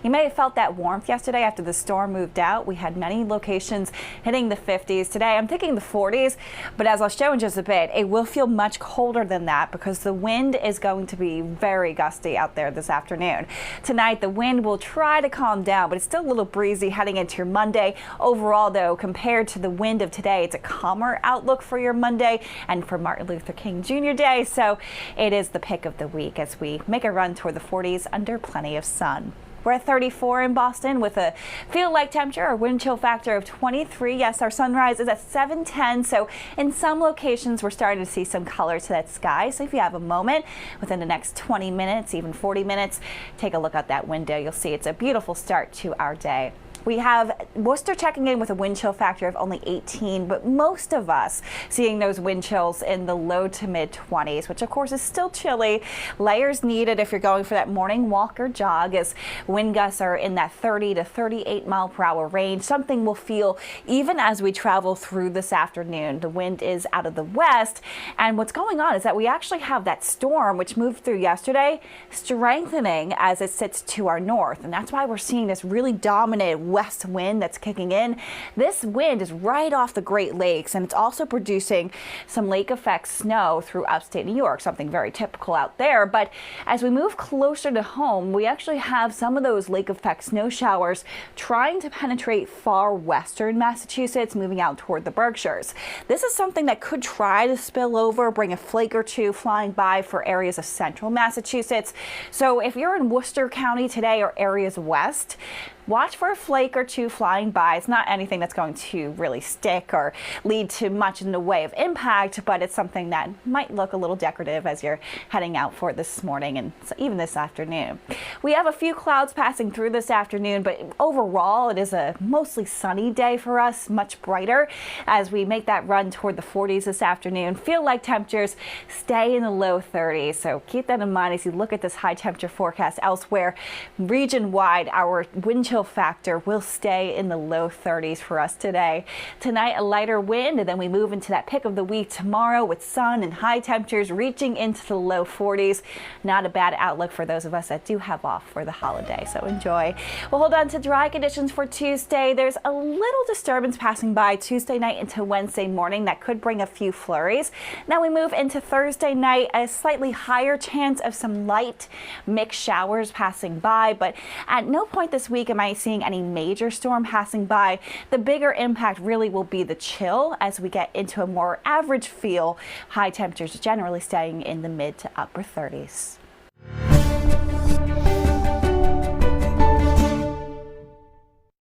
You may have felt that warmth yesterday after the storm moved out. We had many locations hitting the 50s. Today I'm thinking the 40s, but as I'll show in just a bit, it will feel much colder than that because the wind is going to be very gusty out there this afternoon. Tonight the wind will try to calm down, but it's still a little breezy heading into your Monday. Overall though, compared to the wind of today, it's a calmer outlook for your Monday and for Martin Luther King Jr. Day, so it is the pick of the week as we make a run toward the 40s under plenty of sun. We're at 34 in Boston with a feel-like temperature, a wind chill factor of 23. Yes, our sunrise is at 7:10, so in some locations we're starting to see some color to that sky. So if you have a moment within the next 20 minutes, even 40 minutes, take a look out that window. You'll see it's a beautiful start to our day. We have Worcester checking in with a wind chill factor of only 18, but most of us seeing those wind chills in the low to mid 20s, which of course is still chilly. Layers needed if you're going for that morning walk or jog, as wind gusts are in that 30 to 38 mile per hour range. Something we'll feel even as we travel through this afternoon. The wind is out of the west, and what's going on is that we actually have that storm which moved through yesterday strengthening as it sits to our north, and that's why we're seeing this really dominant west wind that's kicking in. This wind is right off the Great Lakes, and it's also producing some lake effect snow through upstate New York, something very typical out there. But as we move closer to home, we actually have some of those lake effect snow showers trying to penetrate far western Massachusetts, moving out toward the Berkshires. This is something that could try to spill over, bring a flake or two flying by for areas of central Massachusetts. So if you're in Worcester County today or areas west, watch for a flake or two flying by. It's not anything that's going to really stick or lead to much in the way of impact, but it's something that might look a little decorative as you're heading out for it this morning and even this afternoon. We have a few clouds passing through this afternoon, but overall it is a mostly sunny day for us, much brighter as we make that run toward the 40s this afternoon. Feel like temperatures stay in the low 30s, so keep that in mind as you look at this high temperature forecast elsewhere. Region-wide, our wind chill factor will stay in the low 30s for us today. Tonight, a lighter wind, and then we move into that pick of the week tomorrow with sun and high temperatures reaching into the low 40s. Not a bad outlook for those of us that do have off for the holiday, so enjoy. We'll hold on to dry conditions for Tuesday. There's a little disturbance passing by Tuesday night into Wednesday morning that could bring a few flurries. Now we move into Thursday night, a slightly higher chance of some light mixed showers passing by, but at no point this week am I seeing any major storm passing by. The bigger impact really will be the chill as we get into a more average feel. High temperatures generally staying in the mid to upper 30s.